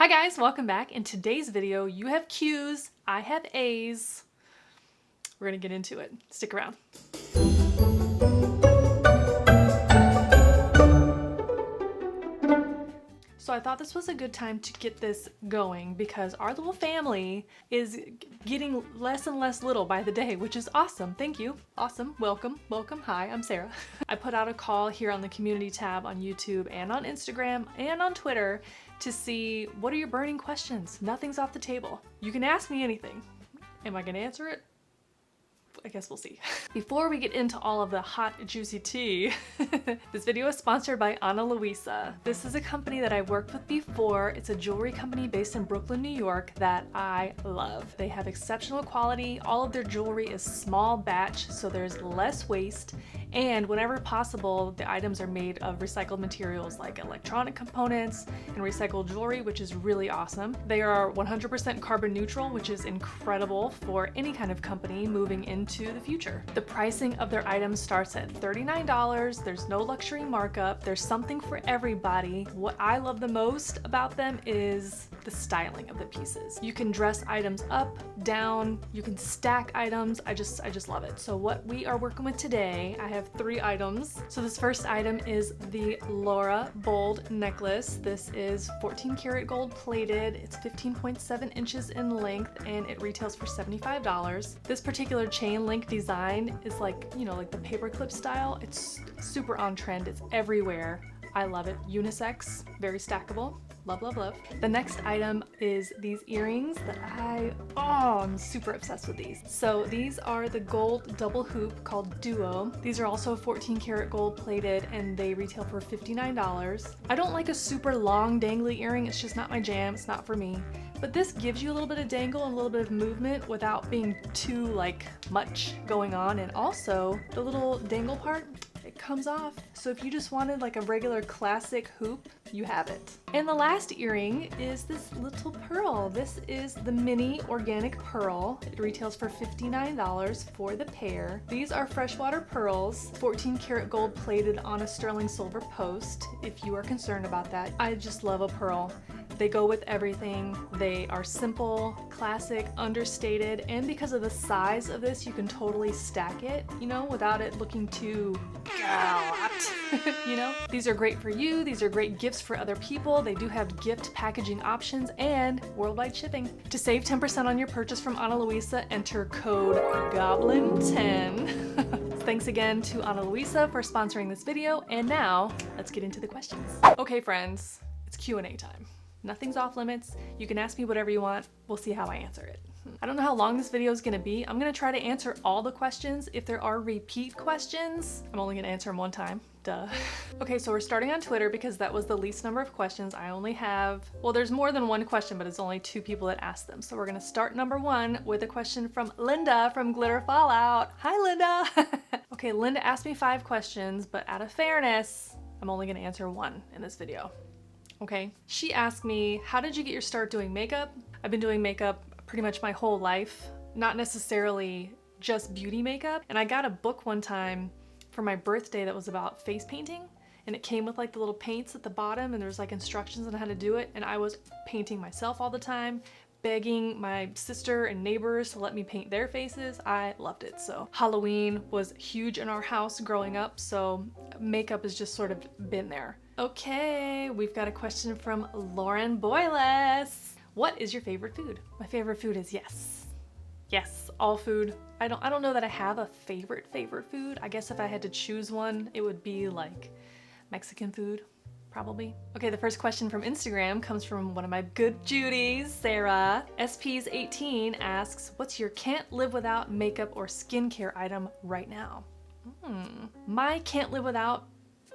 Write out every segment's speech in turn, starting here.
Hi guys, welcome back. In today's video, you have Q's, I have A's. We're gonna get into it. Stick around. So I thought this was a good time to get this going because our little family is getting less and less little by the day, which is awesome. Thank you. Awesome. Welcome. Welcome. Hi, I'm Sarah. I put out a call here on the community tab on YouTube and on Instagram and on Twitter to see what are your burning questions. Nothing's off the table. You can ask me anything. Am I gonna answer it? I guess we'll see. Before we get into all of the hot, juicy tea, this video is sponsored by Ana Luisa. This is a company that I've worked with before. It's a jewelry company based in Brooklyn, New York that I love. They have exceptional quality. All of their jewelry is small batch, so there's less waste. And whenever possible, the items are made of recycled materials like electronic components and recycled jewelry, which is really awesome. They are 100% carbon neutral, which is incredible for any kind of company moving into the future. The pricing of their items starts at $39. There's no luxury markup. There's something for everybody. What I love the most about them is the styling of the pieces. You can dress items up, down, you can stack items. I just love it. So what we are working with today, I have 3 items. So this first item is the Laura Bold necklace. This is 14 karat gold plated. It's 15.7 inches in length and it retails for $75. This particular chain link design is like, you know, like the paperclip style. It's super on trend. It's everywhere. I love it. Unisex, very stackable. Love, love, love. The next item is these earrings that I'm super obsessed with these. So these are the gold double hoop called Duo. These are also 14 karat gold plated and they retail for $59. I don't like a super long dangly earring. It's just not my jam. It's not for me. But this gives you a little bit of dangle and a little bit of movement without being too much going on. And also the little dangle part, it comes off. So if you just wanted like a regular classic hoop, you have it. And the last earring is this little pearl. This is the mini organic pearl. It retails for $59 for the pair. These are freshwater pearls, 14 karat gold plated on a sterling silver post, if you are concerned about that. I just love a pearl. They go with everything. They are simple, classic, understated, and because of the size of this, you can totally stack it, you know, without it looking too you know? These are great for you. These are great gifts for other people. They do have gift packaging options and worldwide shipping. To save 10% on your purchase from Ana Luisa, enter code GOBLIN10. Thanks again to Ana Luisa for sponsoring this video, and now let's get into the questions. Okay friends, it's Q&A time. Nothing's off limits. You can ask me whatever you want. We'll see how I answer it. I don't know how long this video is gonna be. I'm gonna try to answer all the questions. If there are repeat questions, I'm only gonna answer them one time. Duh. Okay, so we're starting on Twitter because that was the least number of questions. I only have, well, there's more than one question, but it's only 2 people that asked them. So we're gonna start number 1 with a question from Linda from Glitter Fallout. Hi, Linda. Okay, Linda asked me 5 questions, but out of fairness, I'm only gonna answer 1 in this video. Okay, she asked me, how did you get your start doing makeup? I've been doing makeup pretty much my whole life, not necessarily just beauty makeup. And I got a book one time for my birthday that was about face painting, and it came with like the little paints at the bottom and there was like instructions on how to do it, and I was painting myself all the time, begging my sister and neighbors to let me paint their faces. I loved it. So Halloween was huge in our house growing up, so makeup has just sort of been there. Okay, we've got a question from Lauren Boyles. What is your favorite food? My favorite food is yes. Yes, all food. I don't know that I have a favorite food. I guess if I had to choose one, it would be like Mexican food, probably. Okay, the first question from Instagram comes from one of my good Judies, Sarah. SPs18 asks, what's your can't live without makeup or skincare item right now? My can't live without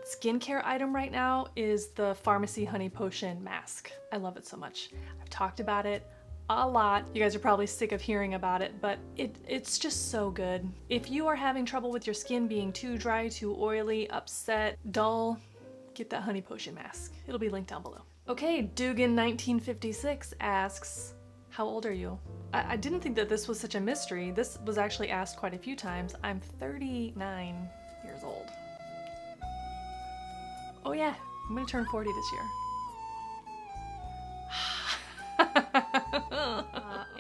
skincare item right now is the Farmacy Honey Potion mask. I love it so much. I've talked about it a lot. You guys are probably sick of hearing about it, but it's just so good. If you are having trouble with your skin being too dry, too oily, upset, dull, get that Honey Potion mask. It'll be linked down below. Okay, Dugan1956 asks, how old are you? I didn't think that this was such a mystery. This was actually asked quite a few times. I'm 39 years old. Oh yeah, I'm gonna turn 40 this year.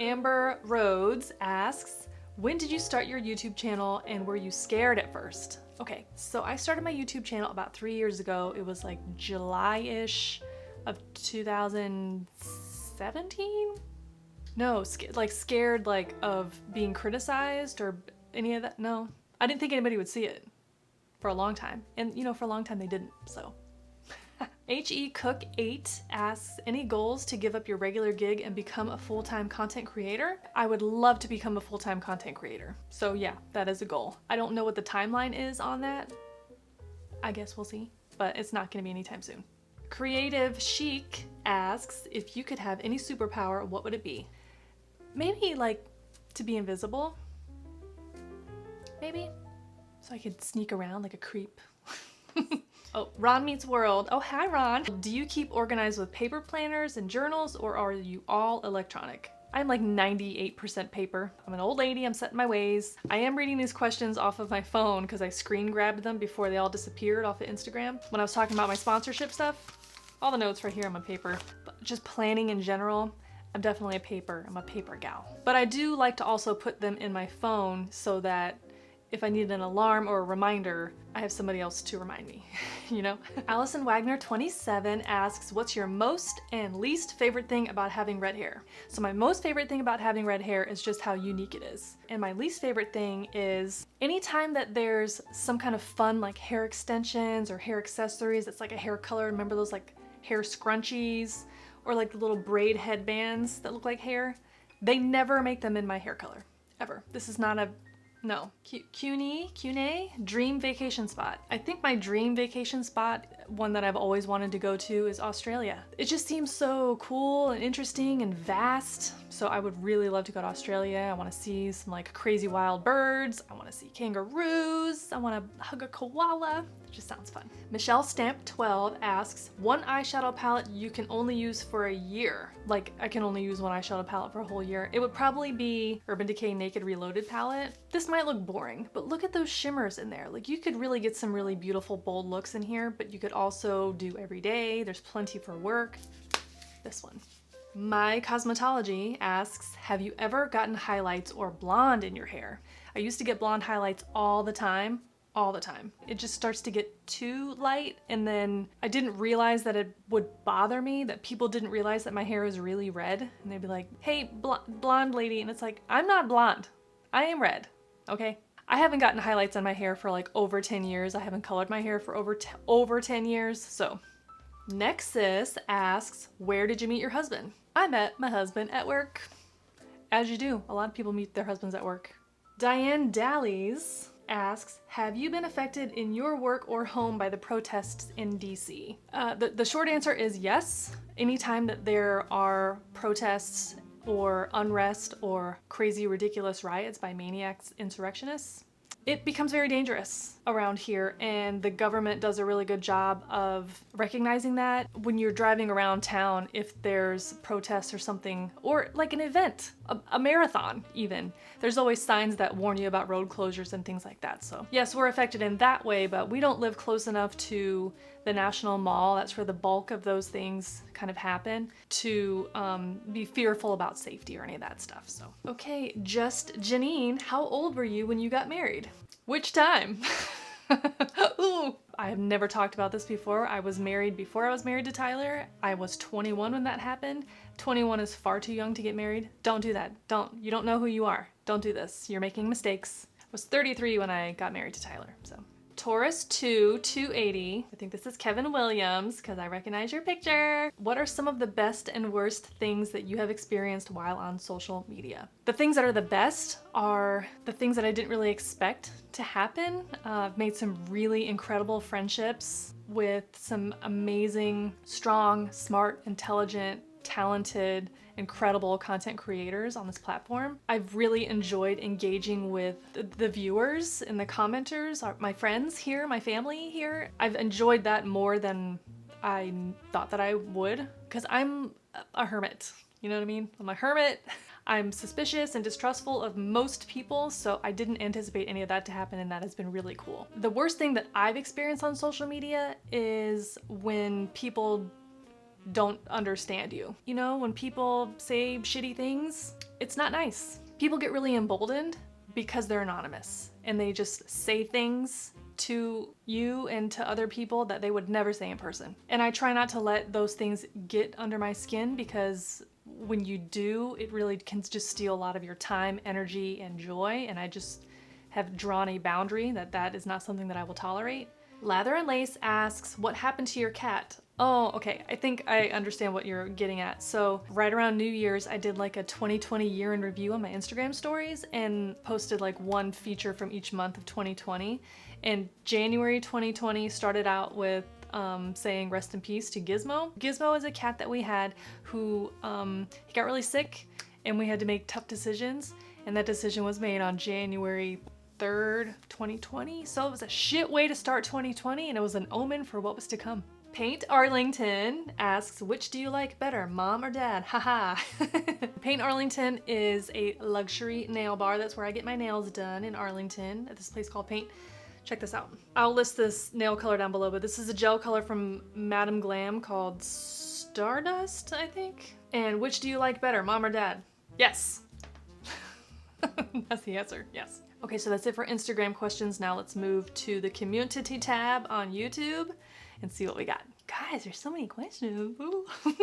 Amber Rhodes asks, when did you start your YouTube channel and were you scared at first? Okay, so I started my YouTube channel about 3 years ago. It was like July-ish of 2017? No, scared like of being criticized or any of that. No, I didn't think anybody would see it for a long time. And you know, for a long time they didn't, so. HE Cook 8 asks, any goals to give up your regular gig and become a full-time content creator? I would love to become a full-time content creator. So yeah, that is a goal. I don't know what the timeline is on that. I guess we'll see, but it's not gonna be anytime soon. Creative Chic asks, if you could have any superpower, what would it be? Maybe like to be invisible. Maybe. So I could sneak around like a creep. Oh, Ron Meets World. Oh, hi, Ron. Do you keep organized with paper planners and journals, or are you all electronic? I'm like 98% paper. I'm an old lady, I'm set in my ways. I am reading these questions off of my phone because I screen grabbed them before they all disappeared off of Instagram. When I was talking about my sponsorship stuff, all the notes right here on my paper. But just planning in general, I'm definitely I'm a paper gal. But I do like to also put them in my phone so that if I need an alarm or a reminder, I have somebody else to remind me, you know? Allison Wagner 27 asks, what's your most and least favorite thing about having red hair? So my most favorite thing about having red hair is just how unique it is. And my least favorite thing is anytime that there's some kind of fun like hair extensions or hair accessories that's like a hair color, remember those like hair scrunchies or like the little braid headbands that look like hair? They never make them in my hair color, ever. This is not a no. CUNY, dream vacation spot. I think my dream vacation spot, one that I've always wanted to go to, is Australia. It just seems so cool and interesting and vast. So I would really love to go to Australia. I want to see some like crazy wild birds. I want to see kangaroos. I want to hug a koala. It just sounds fun. Michele Stamp 12 asks, one eyeshadow palette you can only use for a year. Like I can only use one eyeshadow palette for a whole year. It would probably be Urban Decay Naked Reloaded palette. This might look boring, but look at those shimmers in there. Like you could really get some really beautiful bold looks in here, but you could also do every day. There's plenty for work. This one. My Cosmetology asks, have you ever gotten highlights or blonde in your hair? I used to get blonde highlights all the time. It just starts to get too light, and then I didn't realize that it would bother me, that people didn't realize that my hair is really red, and they'd be like, hey, blonde lady, and it's like, I'm not blonde. I am red, okay? I haven't gotten highlights on my hair for like over 10 years. I haven't colored my hair for over 10 years, so. Nexus asks, where did you meet your husband? I met my husband at work. As you do, a lot of people meet their husbands at work. Diane Dallies asks, have you been affected in your work or home by the protests in DC? The short answer is yes. Anytime that there are protests or unrest or crazy ridiculous riots by maniacs, insurrectionists, it becomes very dangerous around here, and the government does a really good job of recognizing that when you're driving around town. If there's protests or something, or like an event, a marathon even, there's always signs that warn you about road closures and things like that. So yes, we're affected in that way, but we don't live close enough to the National Mall, that's where the bulk of those things kind of happen, to be fearful about safety or any of that stuff. So okay, Just Janine, how old were you when you got married? Which time? Ooh, I have never talked about this before. I was married before I was married to Tyler. I was 21 when that happened. 21 is far too young to get married. Don't do that. You don't know who you are. Don't do this. You're making mistakes. I was 33 when I got married to Tyler, so. Taurus 280. I think this is Kevin Williams because I recognize your picture. What are some of the best and worst things that you have experienced while on social media? The things that are the best are the things that I didn't really expect to happen. I've made some really incredible friendships with some amazing, strong, smart, intelligent, talented, incredible content creators on this platform. I've really enjoyed engaging with the viewers and the commenters, my friends here, my family here. I've enjoyed that more than I thought that I would, because I'm a hermit. You know what I mean? I'm a hermit. I'm suspicious and distrustful of most people, so I didn't anticipate any of that to happen, and that has been really cool. The worst thing that I've experienced on social media is when people don't understand you. You know, when people say shitty things, it's not nice. People get really emboldened because they're anonymous and they just say things to you and to other people that they would never say in person. And I try not to let those things get under my skin, because when you do, it really can just steal a lot of your time, energy, and joy. And I just have drawn a boundary that is not something that I will tolerate. Lather and Lace asks, what happened to your cat? Oh, okay. I think I understand what you're getting at. So right around New Year's, I did like a 2020 year in review on my Instagram stories and posted like one feature from each month of 2020. And January 2020 started out with saying rest in peace to Gizmo. Gizmo is a cat that we had who he got really sick and we had to make tough decisions. And that decision was made on January 3rd, 2020. So it was a shit way to start 2020, and it was an omen for what was to come. Paint Arlington asks, which do you like better, mom or dad? Haha. Paint Arlington is a luxury nail bar. That's where I get my nails done in Arlington at this place called Paint. Check this out. I'll list this nail color down below, but this is a gel color from Madame Glam called Stardust, I think. And which do you like better, mom or dad? Yes. That's the answer, yes. Okay, so that's it for Instagram questions. Now let's move to the community tab on YouTube and see what we got. Guys, there's so many questions.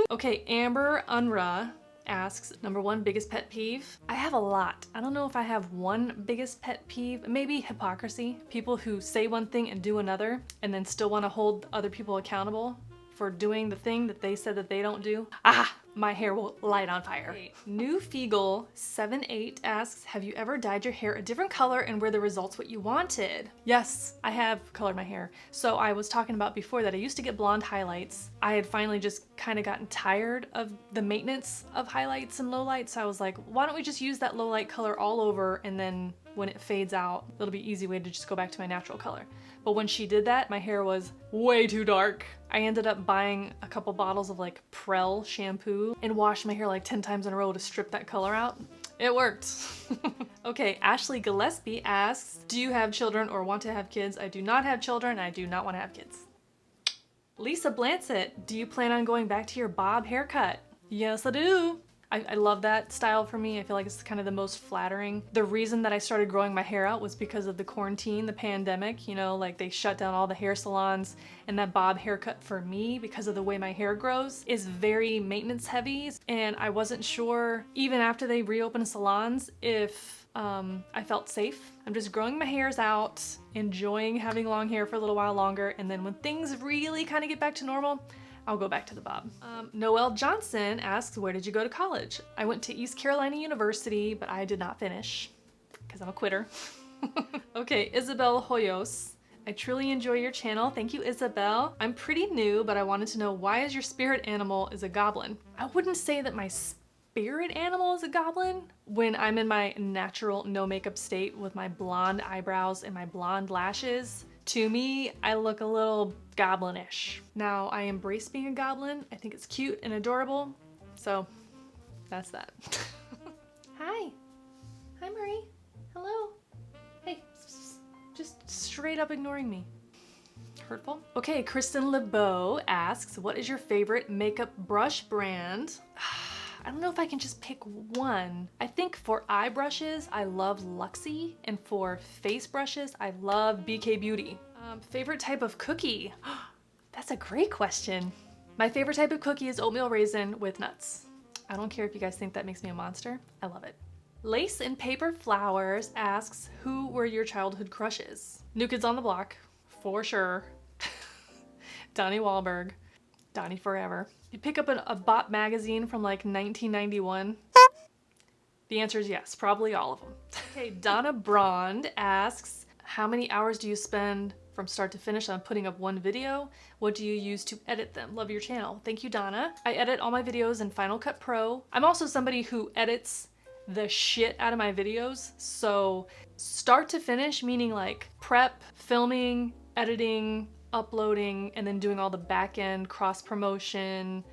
Okay, Amber Unra asks, number one biggest pet peeve. I have a lot. I don't know if I have one biggest pet peeve. Maybe hypocrisy. People who say one thing and do another and then still want to hold other people accountable for doing the thing that they said that they don't do. Ah, my hair will light on fire. Okay. New Feagle 78 asks, have you ever dyed your hair a different color and were the results what you wanted? Yes, I have colored my hair. So I was talking about before that I used to get blonde highlights. I had finally just kind of gotten tired of the maintenance of highlights and lowlights. So I was like, why don't we just use that low light color all over, and then when it fades out, it'll be an easy way to just go back to my natural color. But when she did that, my hair was way too dark. I ended up buying a couple bottles of like Prel shampoo and washed my hair like 10 times in a row to strip that color out. It worked. Okay, Ashley Gillespie asks, do you have children or want to have kids? I do not have children. I do not want to have kids. Lisa Blancett, do you plan on going back to your bob haircut? Yes, I do. I love that style for me. I feel like it's kind of the most flattering. The reason that I started growing my hair out was because of the quarantine, the pandemic, you know, like they shut down all the hair salons, and that bob haircut for me, because of the way my hair grows, is very maintenance heavy. And I wasn't sure, even after they reopened salons, if I felt safe. I'm just growing my hairs out, enjoying having long hair for a little while longer, and then when things really kind of get back to normal, I'll go back to the bob. Noelle Johnson asks, where did you go to college? I went to East Carolina University, but I did not finish because I'm a quitter. Okay, Isabel Hoyos. I truly enjoy your channel. Thank you, Isabel. I'm pretty new, but I wanted to know, why is your spirit animal is a goblin? I wouldn't say that my spirit animal is a goblin. When I'm in my natural no makeup state with my blonde eyebrows and my blonde lashes, to me, I look a little goblinish. Now, I embrace being a goblin. I think it's cute and adorable. So, that's that. Hi. Hi, Marie. Hello. Hey, just straight up ignoring me. Hurtful. Okay, Kristen LeBeau asks, what is your favorite makeup brush brand? I don't know if I can just pick one. I think for eye brushes, I love Luxie, and for face brushes, I love BK Beauty. Favorite type of cookie? That's a great question. My favorite type of cookie is oatmeal raisin with nuts. I don't care if you guys think that makes me a monster. I love it. Lace and Paper Flowers asks, who were your childhood crushes? New Kids on the Block, for sure. Donnie Wahlberg, Donnie Forever. You pick up a Bop magazine from like 1991. The answer is yes, probably all of them. Okay, Donna Brond asks, how many hours do you spend from start to finish on putting up one video? What do you use to edit them? Love your channel. Thank you, Donna. I edit all my videos in Final Cut Pro. I'm also somebody who edits the shit out of my videos. So start to finish, meaning like prep, filming, editing, uploading, and then doing all the back end cross promotion,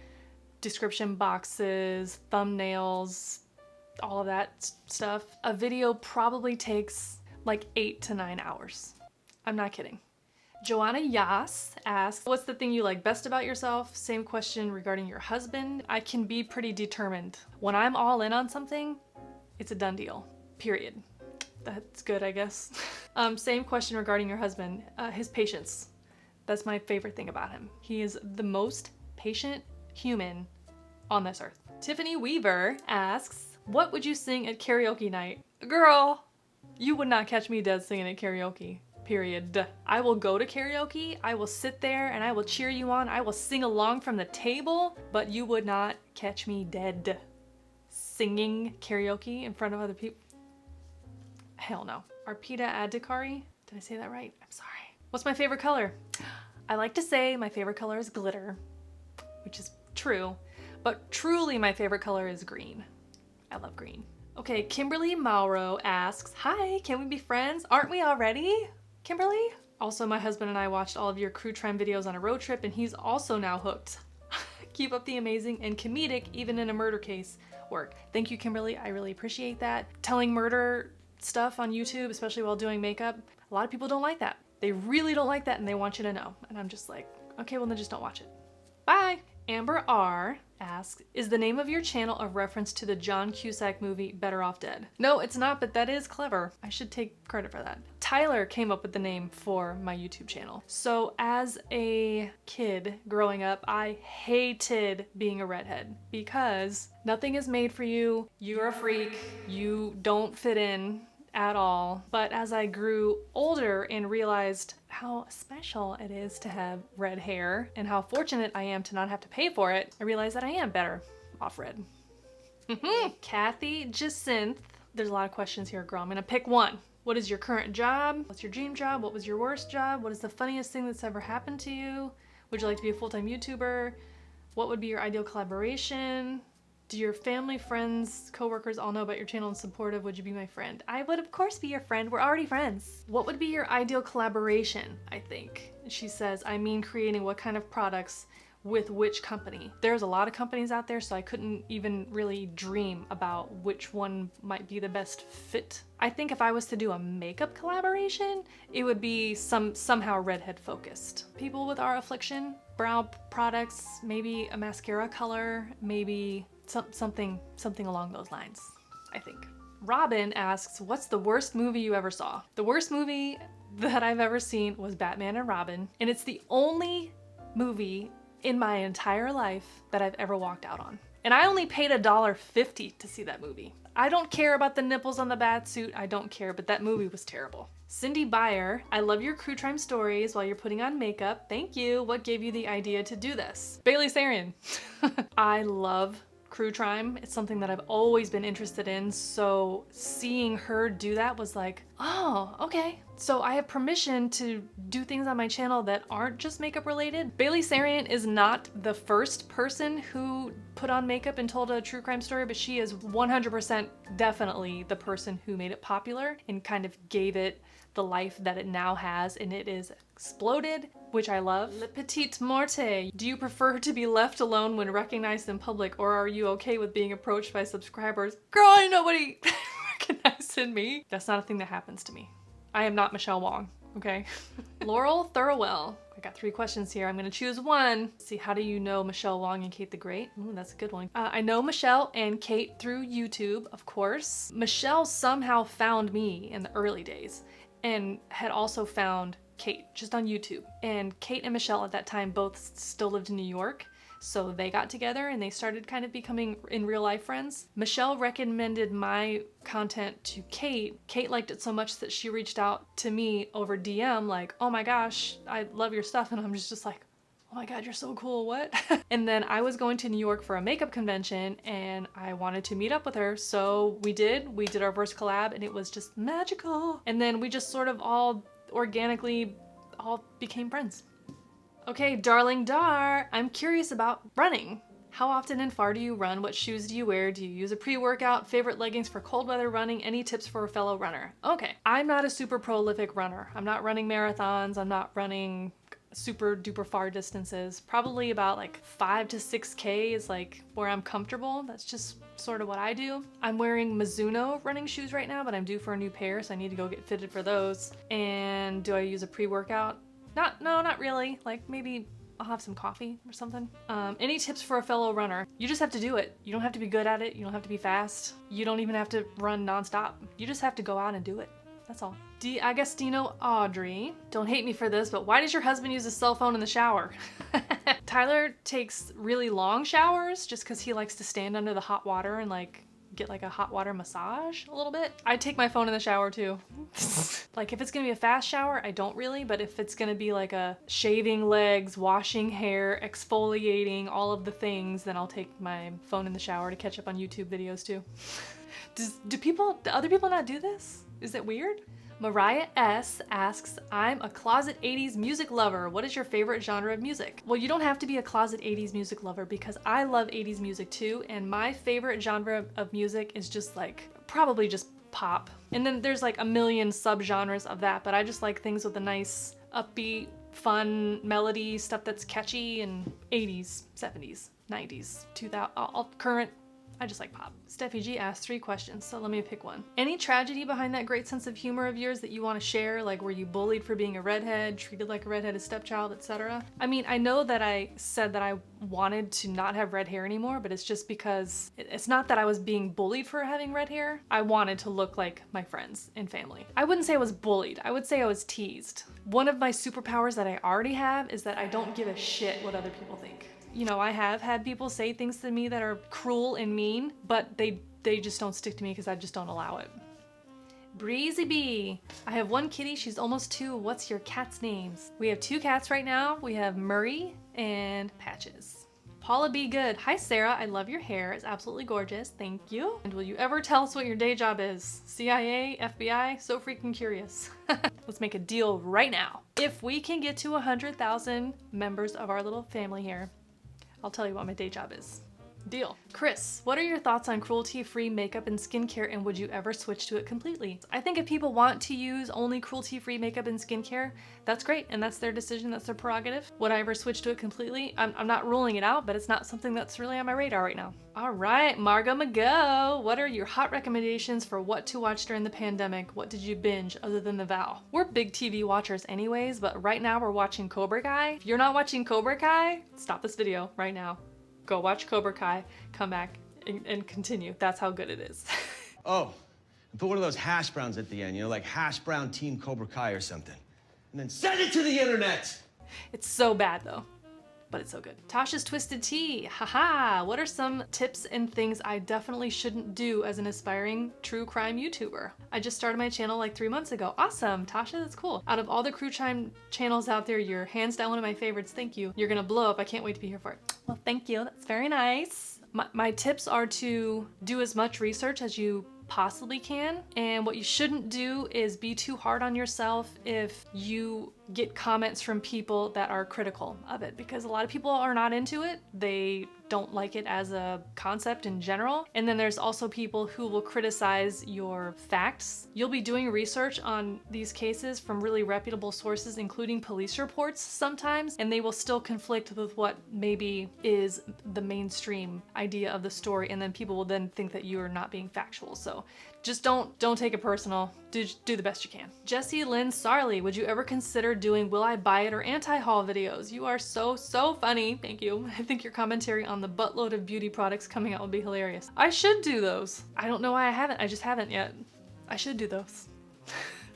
description boxes, thumbnails, all of that stuff. A video probably takes like 8 to 9 hours. I'm not kidding. Joanna Yas asks, what's the thing you like best about yourself? Same question regarding your husband. I can be pretty determined. When I'm all in on something, it's a done deal, period. That's good, I guess. Same question regarding your husband. His patience. That's my favorite thing about him. He is the most patient human on this earth. Tiffany Weaver asks, what would you sing at karaoke night? Girl, you would not catch me dead singing at karaoke. Period. I will go to karaoke, I will sit there and I will cheer you on, I will sing along from the table, but you would not catch me dead singing karaoke in front of other people. Hell no. Arpita Adhikari, did I say that right? I'm sorry. What's my favorite color? I like to say my favorite color is glitter, which is true, but truly my favorite color is green. I love green. Okay, Kimberly Mauro asks, hi, can we be friends? Aren't we already? Kimberly? Also, my husband and I watched all of your crew time videos on a road trip and he's also now hooked. Keep up the amazing and comedic, even in a murder case, work. Thank you, Kimberly. I really appreciate that. Telling murder stuff on YouTube, especially while doing makeup, a lot of people don't like that. They really don't like that and they want you to know. And I'm just like, okay, well then just don't watch it. Bye. Amber R asks, is the name of your channel a reference to the John Cusack movie Better Off Dead? No, it's not, but that is clever. I should take credit for that. Tyler came up with the name for my YouTube channel. So as a kid growing up, I hated being a redhead because nothing is made for you. You're a freak. You don't fit in at all. But as I grew older and realized how special it is to have red hair and how fortunate I am to not have to pay for it, I realized that I am better off red. Kathy Jacinth. There's a lot of questions here, girl. I'm gonna pick one. What is your current job? What's your dream job? What was your worst job? What is the funniest thing that's ever happened to you? Would you like to be a full-time YouTuber? What would be your ideal collaboration? Do your family, friends, coworkers all know about your channel and supportive? Would you be my friend? I would of course be your friend. We're already friends. What would be your ideal collaboration, I think? She says, I mean creating what kind of products with which company. There's a lot of companies out there, so I couldn't even really dream about which one might be the best fit. I think if I was to do a makeup collaboration, it would be somehow redhead focused. People with our affliction, brow products, maybe a mascara color, maybe something along those lines, I think. Robin asks, what's the worst movie you ever saw? The worst movie that I've ever seen was Batman and Robin, and it's the only movie in my entire life that I've ever walked out on. And I only paid $1.50 to see that movie. I don't care about the nipples on the bat suit, I don't care, but that movie was terrible. Cindy Byer, I love your crew time stories while you're putting on makeup. Thank you. What gave you the idea to do this? Bailey Sarian. I love crew time. It's something that I've always been interested in, so seeing her do that was like, oh, okay. So I have permission to do things on my channel that aren't just makeup related. Bailey Sarian is not the first person who put on makeup and told a true crime story, but she is 100% definitely the person who made it popular and kind of gave it the life that it now has, and it is exploded, which I love. Le Petit Morte, do you prefer to be left alone when recognized in public, or are you okay with being approached by subscribers? Girl, ain't nobody recognizing me. That's not a thing that happens to me. I am not Michelle Wang, okay? Laurel Thurwell. I got 3 questions here. I'm gonna choose one. Let's see, how do you know Michelle Wang and Cate the Great? Ooh, that's a good one. I know Michelle and Cate through YouTube, of course. Michelle somehow found me in the early days and had also found Cate just on YouTube. And Cate and Michelle at that time both still lived in New York, so they got together and they started kind of becoming in real life friends. Michelle recommended my content to Cate. Cate liked it so much that she reached out to me over DM like, oh my gosh, I love your stuff. And I'm just like, oh my God, you're so cool, what? And then I was going to New York for a makeup convention and I wanted to meet up with her. So we did our first collab and it was just magical. And then we just sort of all organically all became friends. Okay, Darling Dar, I'm curious about running. How often and far do you run? What shoes do you wear? Do you use a pre-workout? Favorite leggings for cold weather running? Any tips for a fellow runner? Okay, I'm not a super prolific runner. I'm not running marathons. I'm not running super duper far distances. Probably about like 5 to 6K is like where I'm comfortable. That's just sort of what I do. I'm wearing Mizuno running shoes right now, but I'm due for a new pair, so I need to go get fitted for those. And do I use a pre-workout? Not really. Like maybe I'll have some coffee or something. Any tips for a fellow runner? You just have to do it. You don't have to be good at it. You don't have to be fast. You don't even have to run nonstop. You just have to go out and do it. That's all. I guess, do you know Audrey? Don't hate me for this, but why does your husband use his cell phone in the shower? Tyler takes really long showers just because he likes to stand under the hot water and like get like a hot water massage a little bit. I take my phone in the shower too. Like if it's gonna be a fast shower, I don't really, but if it's gonna be like a shaving legs, washing hair, exfoliating, all of the things, then I'll take my phone in the shower to catch up on YouTube videos too. Do other people not do this? Is it weird? Mariah S asks, I'm a closet 80s music lover. What is your favorite genre of music? Well, you don't have to be a closet 80s music lover because I love 80s music too, and my favorite genre of music is just like, probably just pop. And then there's like a million subgenres of that, but I just like things with a nice, upbeat, fun melody, stuff that's catchy, and 80s, 70s, 90s, 2000, all current. I just like pop. Steffi G asked 3 questions, so let me pick one. Any tragedy behind that great sense of humor of yours that you want to share? Like, were you bullied for being a redhead, treated like a redheaded stepchild, etc.? I mean, I know that I said that I wanted to not have red hair anymore, but it's just because it's not that I was being bullied for having red hair. I wanted to look like my friends and family. I wouldn't say I was bullied. I would say I was teased. One of my superpowers that I already have is that I don't give a shit what other people think. You know, I have had people say things to me that are cruel and mean, but they just don't stick to me because I just don't allow it. Breezy B, I have one kitty, she's almost 2. What's your cat's names? We have 2 cats right now. We have Murray and Patches. Paula B. Good, hi Sarah, I love your hair. It's absolutely gorgeous, thank you. And will you ever tell us what your day job is? CIA, FBI, so freaking curious. Let's make a deal right now. If we can get to 100,000 members of our little family here, I'll tell you what my day job is. Deal. Chris, what are your thoughts on cruelty-free makeup and skincare, and would you ever switch to it completely? I think if people want to use only cruelty-free makeup and skincare, that's great, and that's their decision, that's their prerogative. Would I ever switch to it completely? I'm not ruling it out, but it's not something that's really on my radar right now. All right, Margot Mago, what are your hot recommendations for what to watch during the pandemic? What did you binge other than The Vow? We're big TV watchers anyways, but right now we're watching Cobra Kai. If you're not watching Cobra Kai, stop this video right now. Go watch Cobra Kai, come back, and continue. That's how good it is. Oh, and put one of those hash browns at the end, you know, like hash brown team Cobra Kai or something. And then send it to the internet! It's so bad though, but it's so good. Tasha's Twisted Tea, haha. What are some tips and things I definitely shouldn't do as an aspiring true crime YouTuber? I just started my channel like 3 months ago. Awesome, Tasha, that's cool. Out of all the true crime channels out there, you're hands down one of my favorites, thank you. You're gonna blow up, I can't wait to be here for it. Well, thank you, that's very nice. My tips are to do as much research as you possibly can, and what you shouldn't do is be too hard on yourself if you get comments from people that are critical of it, because a lot of people are not into it. They don't like it as a concept in general. And then there's also people who will criticize your facts. You'll be doing research on these cases from really reputable sources, including police reports sometimes, and they will still conflict with what maybe is the mainstream idea of the story, and then people will then think that you are not being factual. So just don't take it personal. Do the best you can. Jessie Lynn Sarley, would you ever consider doing will I buy it or anti-haul videos? You are so funny. Thank you. I think your commentary on the buttload of beauty products coming out would be hilarious. I should do those. I don't know why I haven't. I just haven't yet. I should do those.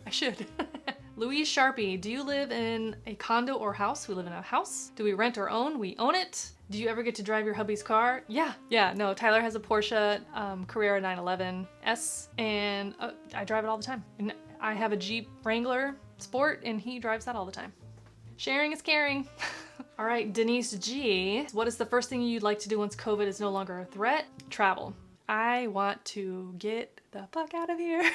I should. Louise Sharpie, do you live in a condo or house? We live in a house. Do we rent or own? We own it. Do you ever get to drive your hubby's car? Yeah, no, Tyler has a Porsche Carrera 911 S, and I drive it all the time. And I have a Jeep Wrangler Sport, and he drives that all the time. Sharing is caring. All right, Denise G, what is the first thing you'd like to do once COVID is no longer a threat? Travel. I want to get the fuck out of here.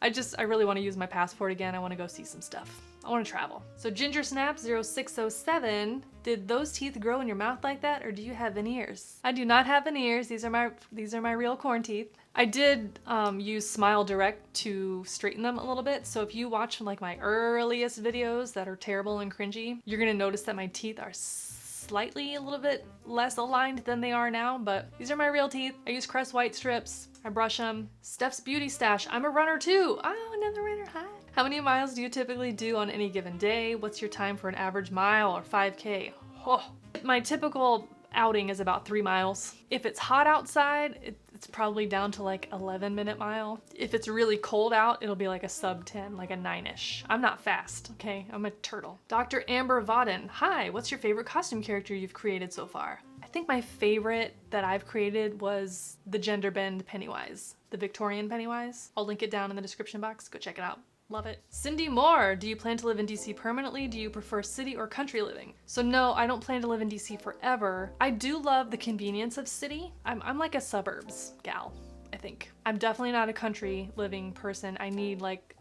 I really want to use my passport again. I want to go see some stuff. I want to travel. So Ginger Snap 0607, did those teeth grow in your mouth like that, or do you have veneers? I do not have veneers. These are my real corn teeth. I did use Smile Direct to straighten them a little bit. So if you watch like my earliest videos that are terrible and cringy, you're gonna notice that my teeth are slightly a little bit less aligned than they are now, but these are my real teeth. I use Crest White strips. I brush them. Steph's Beauty Stash. I'm a runner too. Oh, another runner. Hi. How many miles do you typically do on any given day? What's your time for an average mile or 5K? Oh. My typical outing is about 3 miles. If it's hot outside, it's probably down to like 11-minute mile. If it's really cold out, it'll be like a sub 10, like a 9-ish. I'm not fast, okay? I'm a turtle. Dr. Amber Vodden, hi, what's your favorite costume character you've created so far? I think my favorite that I've created was the Genderbend Pennywise, the Victorian Pennywise. I'll link it down in the description box, go check it out. Love it. Cindy Moore, do you plan to live in DC permanently? Do you prefer city or country living? So no, I don't plan to live in DC forever. I do love the convenience of city. I'm like a suburbs gal, I think. I'm definitely not a country living person. I need like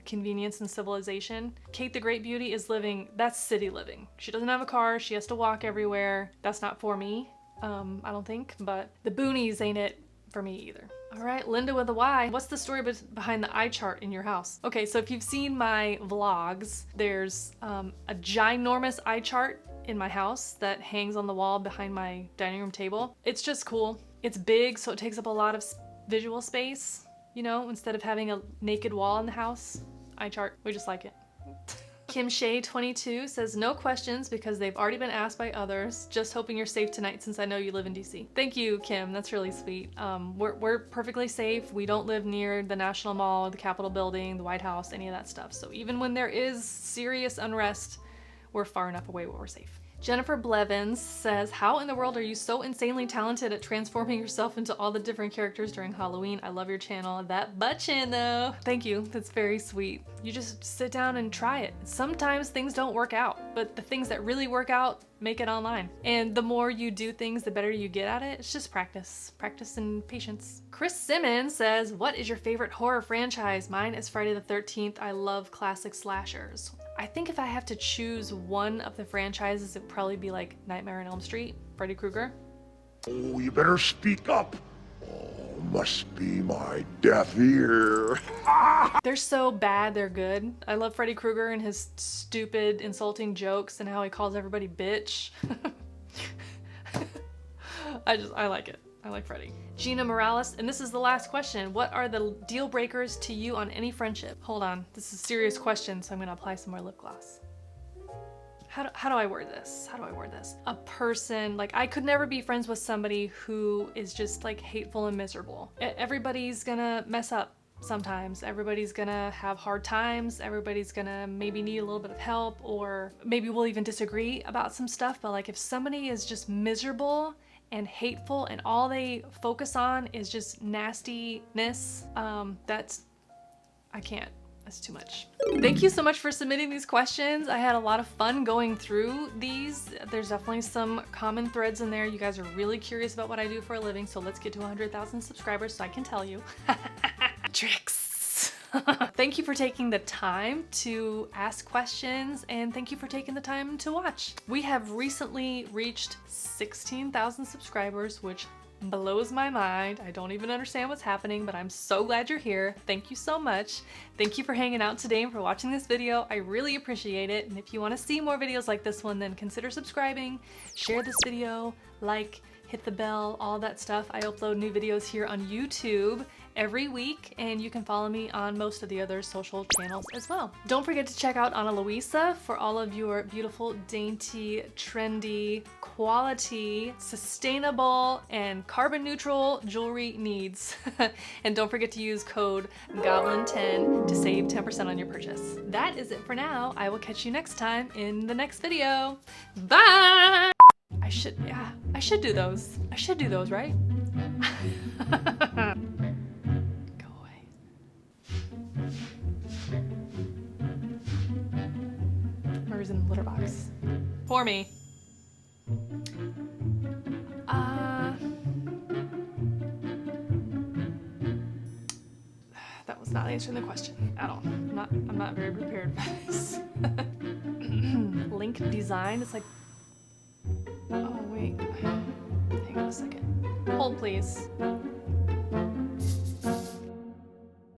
convenience and civilization. Cate the Great Beauty is living, that's city living. She doesn't have a car, she has to walk everywhere. That's not for me, I don't think, but the boonies ain't it for me either. All right, Linda with a Y. What's the story behind the eye chart in your house? Okay, so if you've seen my vlogs, there's a ginormous eye chart in my house that hangs on the wall behind my dining room table. It's just cool. It's big, so it takes up a lot of visual space, you know, instead of having a naked wall in the house. Eye chart, we just like it. Kim Shea 22 says no questions because they've already been asked by others. Just hoping you're safe tonight since I know you live in DC. Thank you, Kim. That's really sweet. We're perfectly safe. We don't live near the National Mall, the Capitol Building, the White House, any of that stuff. So even when there is serious unrest, we're far enough away where we're safe. Jennifer Blevins says, how in the world are you so insanely talented at transforming yourself into all the different characters during Halloween? I love your channel. That butt chin though. Thank you, that's very sweet. You just sit down and try it. Sometimes things don't work out, but the things that really work out make it online. And the more you do things, the better you get at it. It's just practice. Practice and patience. Chris Simmons says, what is your favorite horror franchise? Mine is Friday the 13th. I love classic slashers. I think if I have to choose one of the franchises, it'd probably be like Nightmare on Elm Street, Freddy Krueger. Oh, you better speak up. Oh, must be my deaf ear. They're so bad, they're good. I love Freddy Krueger and his stupid, insulting jokes and how he calls everybody bitch. I like it. I like Freddy. Gina Morales, and this is the last question. What are the deal breakers to you on any friendship? Hold on, this is a serious question, so I'm gonna apply some more lip gloss. How do I word this? How do I word this? A person, like I could never be friends with somebody who is just like hateful and miserable. Everybody's gonna mess up sometimes. Everybody's gonna have hard times. Everybody's gonna maybe need a little bit of help, or maybe we'll even disagree about some stuff, but like if somebody is just miserable and hateful and all they focus on is just nastiness, I can't. That's too much. Thank you so much for submitting these questions. I had a lot of fun going through these. There's definitely some common threads in there. You guys are really curious about what I do for a living, so let's get to 100,000 subscribers so I can tell you. Tricks. Thank you for taking the time to ask questions, and thank you for taking the time to watch. We have recently reached 16,000 subscribers, which blows my mind. I don't even understand what's happening, but I'm so glad you're here. Thank you so much. Thank you for hanging out today and for watching this video. I really appreciate it. And if you want to see more videos like this one, then consider subscribing, share this video, like, hit the bell, all that stuff. I upload new videos here on YouTube every week, and you can follow me on most of the other social channels as well. Don't forget to check out Ana Luisa for all of your beautiful, dainty, trendy, quality, sustainable, and carbon neutral jewelry needs. And don't forget to use code GOBLIN10 to save 10% on your purchase. That is it for now. I will catch you next time in the next video. Bye! I should do those. I should do those, right? Go away. Where's in the litter box? For me. That was not answering the question at all. I'm not very prepared for this. Link design, it's like, oh wait, hang on a second. Hold please.